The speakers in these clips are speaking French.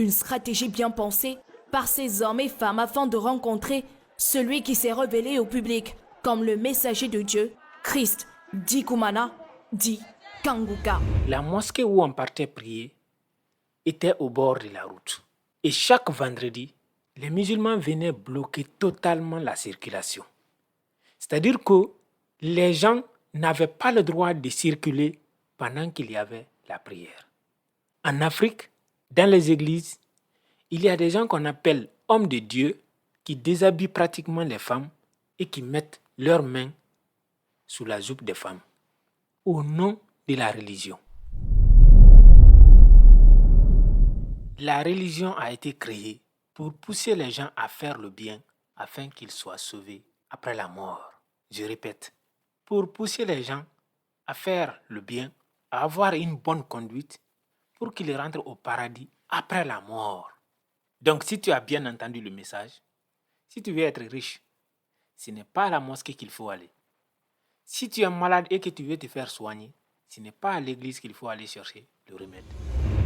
Une stratégie bien pensée par ces hommes et femmes afin de rencontrer celui qui s'est révélé au public comme le messager de Dieu, Christ, dit Kumana, dit Kanguka. La mosquée où on partait prier était au bord de la route. Et chaque vendredi, les musulmans venaient bloquer totalement la circulation. C'est-à-dire que les gens n'avaient pas le droit de circuler pendant qu'il y avait la prière. En Afrique, dans les églises, il y a des gens qu'on appelle hommes de Dieu qui déshabillent pratiquement les femmes et qui mettent leurs mains sous la jupe des femmes au nom de la religion. La religion a été créée pour pousser les gens à faire le bien afin qu'ils soient sauvés après la mort. Je répète, pour pousser les gens à faire le bien, à avoir une bonne conduite pour qu'ils rentrent au paradis après la mort. Donc si tu as bien entendu le message, si tu veux être riche, ce n'est pas à la mosquée qu'il faut aller. Si tu es malade et que tu veux te faire soigner, ce n'est pas à l'église qu'il faut aller chercher le remède.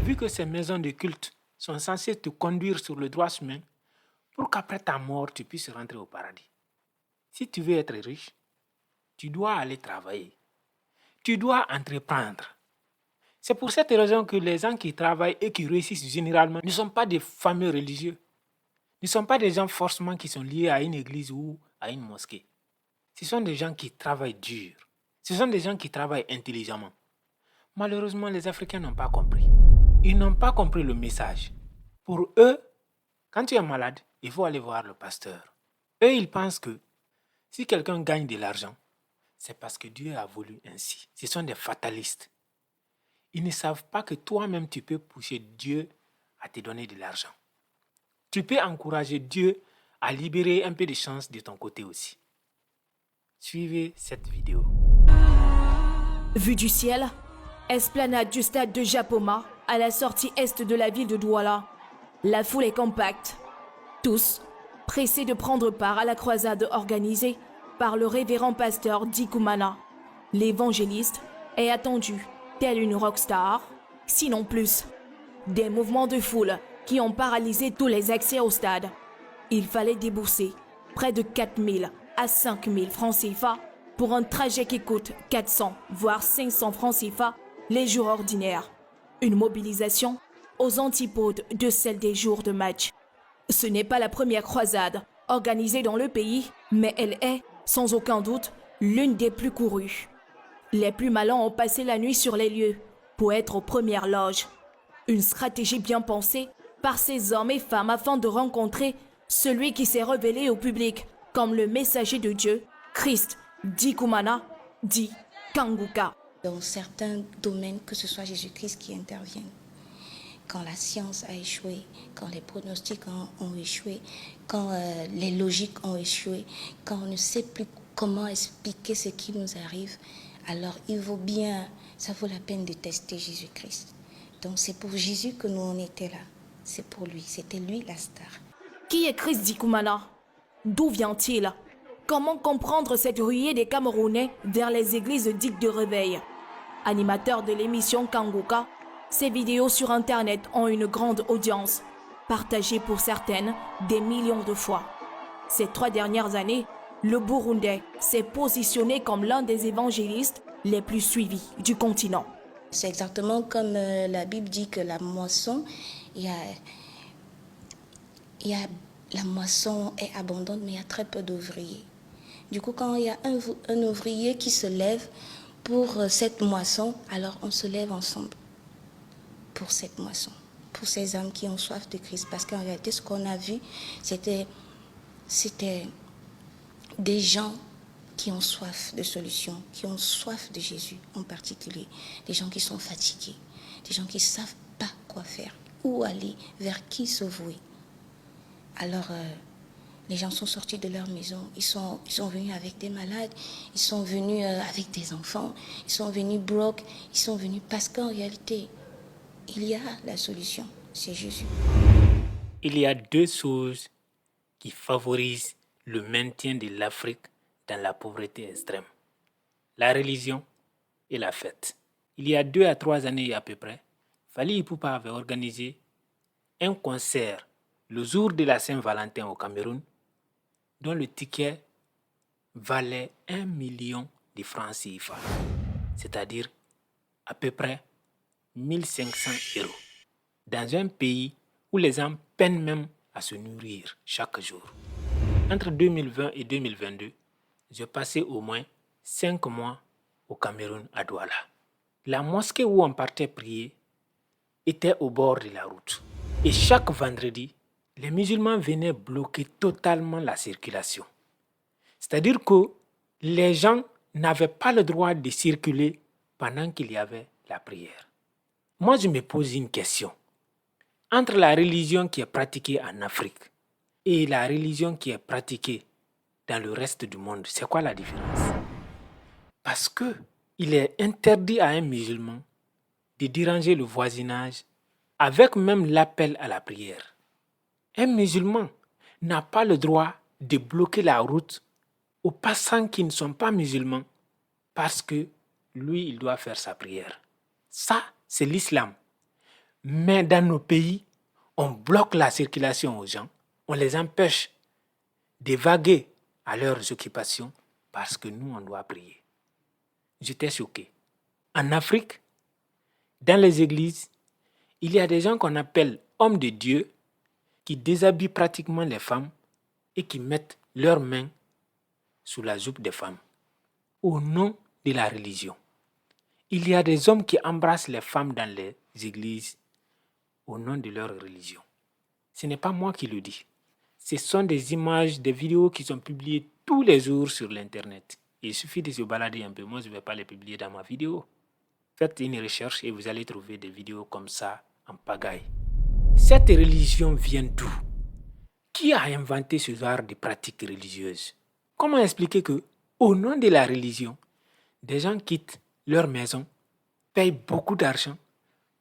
Vu que ces maisons de culte sont censées te conduire sur le droit chemin pour qu'après ta mort, tu puisses rentrer au paradis. Si tu veux être riche, tu dois aller travailler. Tu dois entreprendre. C'est pour cette raison que les gens qui travaillent et qui réussissent généralement ne sont pas des fameux religieux. Ne sont pas des gens forcément qui sont liés à une église ou à une mosquée. Ce sont des gens qui travaillent dur. Ce sont des gens qui travaillent intelligemment. Malheureusement, les Africains n'ont pas compris. Ils n'ont pas compris le message. Pour eux, quand tu es malade, il faut aller voir le pasteur. Eux, ils pensent que si quelqu'un gagne de l'argent, c'est parce que Dieu a voulu ainsi. Ce sont des fatalistes. Ils ne savent pas que toi-même, tu peux pousser Dieu à te donner de l'argent. Tu peux encourager Dieu à libérer un peu de chance de ton côté aussi. Suivez cette vidéo. Vue du ciel, esplanade du stade de Japoma, à la sortie est de la ville de Douala. La foule est compacte. Tous pressés de prendre part à la croisade organisée par le révérend pasteur Dikumana. L'évangéliste est attendu, tel une rockstar, sinon plus. Des mouvements de foule qui ont paralysé tous les accès au stade. Il fallait débourser près de 4 000 à 5 000 francs CFA pour un trajet qui coûte 400 voire 500 francs CFA les jours ordinaires. Une mobilisation aux antipodes de celle des jours de match. Ce n'est pas la première croisade organisée dans le pays, mais elle est, sans aucun doute, l'une des plus courues. Les plus malins ont passé la nuit sur les lieux pour être aux premières loges. Une stratégie bien pensée par ces hommes et femmes afin de rencontrer celui qui s'est révélé au public comme le messager de Dieu, Christ, dit Kumana, dit Kanguka. Dans certains domaines, que ce soit Jésus-Christ qui intervient. Quand la science a échoué, quand les pronostics ont échoué, quand les logiques ont échoué, quand on ne sait plus comment expliquer ce qui nous arrive, alors ça vaut la peine de tester Jésus-Christ. Donc c'est pour Jésus que nous on était là. C'est pour lui, c'était lui la star. Qui est Christ Dikumana? D'où vient-il? Comment comprendre cette ruée des Camerounais vers les églises dites de réveil? Animateur de l'émission Kanguka, ces vidéos sur Internet ont une grande audience, partagées pour certaines des millions de fois. Ces 3 dernières années, le Burundais s'est positionné comme l'un des évangélistes les plus suivis du continent. C'est exactement comme la Bible dit que la moisson, la moisson est abondante, mais il y a très peu d'ouvriers. Du coup, quand il y a un ouvrier qui se lève pour cette moisson, alors on se lève ensemble pour cette moisson, pour ces âmes qui ont soif de Christ. Parce qu'en réalité, ce qu'on a vu, c'était des gens qui ont soif de solutions, qui ont soif de Jésus en particulier. Des gens qui sont fatigués, des gens qui ne savent pas quoi faire, où aller, vers qui se vouer. Alors, les gens sont sortis de leur maison, ils sont venus avec des malades, ils sont venus avec des enfants, ils sont venus broke, ils sont venus parce qu'en réalité, il y a la solution, c'est Jésus. Il y a 2 choses qui favorisent le maintien de l'Afrique dans la pauvreté extrême. La religion et la fête. Il y a 2 à 3 années à peu près, Fally Ipupa avait organisé un concert le jour de la Saint-Valentin au Cameroun dont le ticket valait 1 million de francs CFA, c'est-à-dire à peu près 1500 euros, dans un pays où les gens peinent même à se nourrir chaque jour. Entre 2020 et 2022, j'ai passé au moins 5 mois au Cameroun à Douala. La mosquée où on partait prier était au bord de la route. Et chaque vendredi, les musulmans venaient bloquer totalement la circulation. C'est-à-dire que les gens n'avaient pas le droit de circuler pendant qu'il y avait la prière. Moi, je me pose une question. Entre la religion qui est pratiquée en Afrique et la religion qui est pratiquée dans le reste du monde, c'est quoi la différence? Parce que il est interdit à un musulman de déranger le voisinage avec même l'appel à la prière. Un musulman n'a pas le droit de bloquer la route aux passants qui ne sont pas musulmans parce que lui, il doit faire sa prière. Ça, c'est l'islam. Mais dans nos pays, on bloque la circulation aux gens, on les empêche de vaguer à leurs occupations parce que nous, on doit prier. J'étais choqué. En Afrique, dans les églises, il y a des gens qu'on appelle hommes de Dieu qui déshabillent pratiquement les femmes et qui mettent leurs mains sous la jupe des femmes au nom de la religion. Il y a des hommes qui embrassent les femmes dans les églises au nom de leur religion. Ce n'est pas moi qui le dis. Ce sont des images, des vidéos qui sont publiées tous les jours sur l'Internet. Il suffit de se balader un peu. Moi, je ne vais pas les publier dans ma vidéo. Faites une recherche et vous allez trouver des vidéos comme ça en pagaille. Cette religion vient d'où? Qui a inventé ce genre de pratiques religieuses? Comment expliquer que, au nom de la religion, des gens quittent leur maison, payent beaucoup d'argent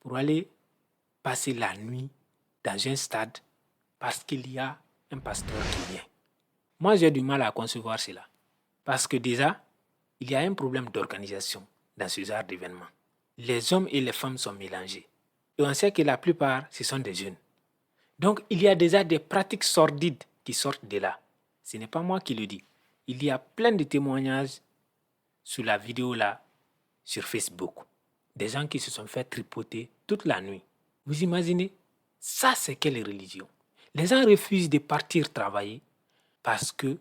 pour aller passer la nuit dans un stade parce qu'il y a un pasteur qui vient? Moi, j'ai du mal à concevoir cela. Parce que déjà, il y a un problème d'organisation dans ce genre d'événement. Les hommes et les femmes sont mélangés. Et on sait que la plupart, ce sont des jeunes. Donc, il y a déjà des pratiques sordides qui sortent de là. Ce n'est pas moi qui le dis. Il y a plein de témoignages sur la vidéo là, sur Facebook. Des gens qui se sont fait tripoter toute la nuit. Vous imaginez? Ça, c'est quelle religion? Les gens refusent de partir travailler parce que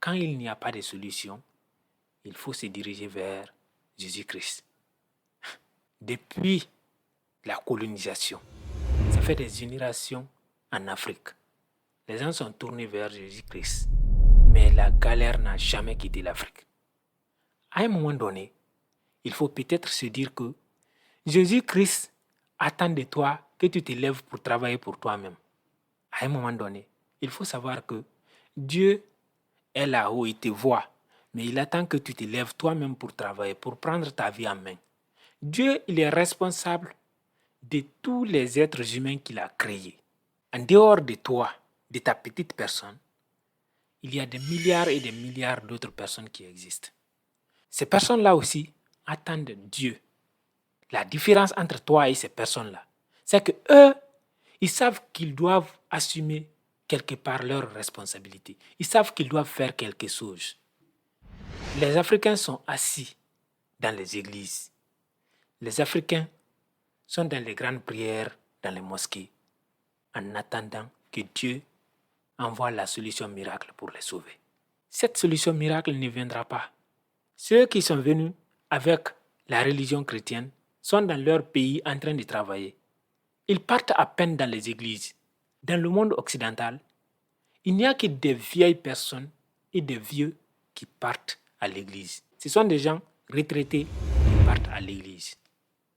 quand il n'y a pas de solution, il faut se diriger vers Jésus-Christ. Depuis la colonisation, ça fait des générations en Afrique. Les gens sont tournés vers Jésus-Christ, mais la galère n'a jamais quitté l'Afrique. À un moment donné, il faut peut-être se dire que Jésus-Christ attend de toi que tu te lèves pour travailler pour toi-même. À un moment donné, il faut savoir que Dieu est là-haut, il te voit, mais il attend que tu te lèves toi-même pour travailler, pour prendre ta vie en main. Dieu, il est responsable de tous les êtres humains qu'il a créés. En dehors de toi, de ta petite personne, il y a des milliards et des milliards d'autres personnes qui existent. Ces personnes-là aussi attendent Dieu. La différence entre toi et ces personnes-là, c'est que eux, ils savent qu'ils doivent assumer quelque part leurs responsabilités. Ils savent qu'ils doivent faire quelque chose. Les Africains sont assis dans les églises. Les Africains sont dans les grandes prières, dans les mosquées, en attendant que Dieu envoie la solution miracle pour les sauver. Cette solution miracle ne viendra pas. Ceux qui sont venus avec la religion chrétienne sont dans leur pays en train de travailler. Ils partent à peine dans les églises. Dans le monde occidental, il n'y a que des vieilles personnes et des vieux qui partent à l'église. Ce sont des gens retraités qui partent à l'église.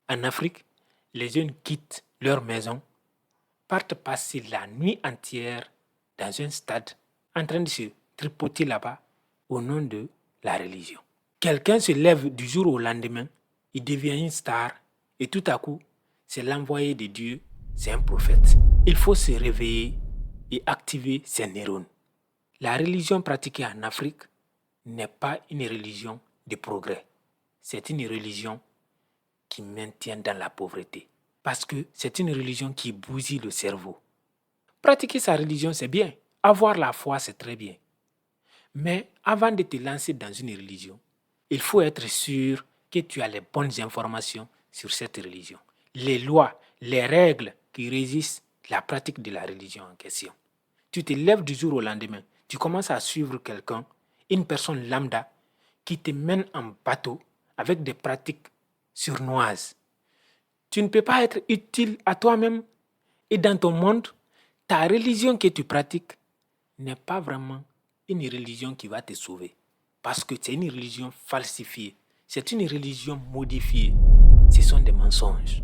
En Afrique, les jeunes quittent leur maison, partent passer la nuit entière dans un stade en train de se tripoter là-bas au nom de la religion. Quelqu'un se lève du jour au lendemain, il devient une star et tout à coup, c'est l'envoyé de Dieu, c'est un prophète. Il faut se réveiller et activer ses neurones. La religion pratiquée en Afrique n'est pas une religion de progrès. C'est une religion qui maintient dans la pauvreté. Parce que c'est une religion qui bousille le cerveau. Pratiquer sa religion, c'est bien. Avoir la foi, c'est très bien. Mais avant de te lancer dans une religion, il faut être sûr que tu as les bonnes informations sur cette religion. Les lois, les règles qui régissent la pratique de la religion en question. Tu te lèves du jour au lendemain, tu commences à suivre quelqu'un, une personne lambda, qui te mène en bateau avec des pratiques sournoises. Tu ne peux pas être utile à toi-même et dans ton monde, ta religion que tu pratiques n'est pas vraiment une religion qui va te sauver. Parce que c'est une religion falsifiée. C'est une religion modifiée. Ce sont des mensonges.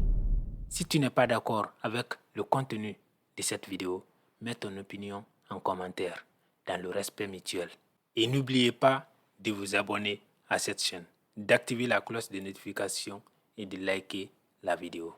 Si tu n'es pas d'accord avec le contenu de cette vidéo, mets ton opinion en commentaire dans le respect mutuel. Et n'oubliez pas de vous abonner à cette chaîne, d'activer la cloche de notification et de liker la vidéo.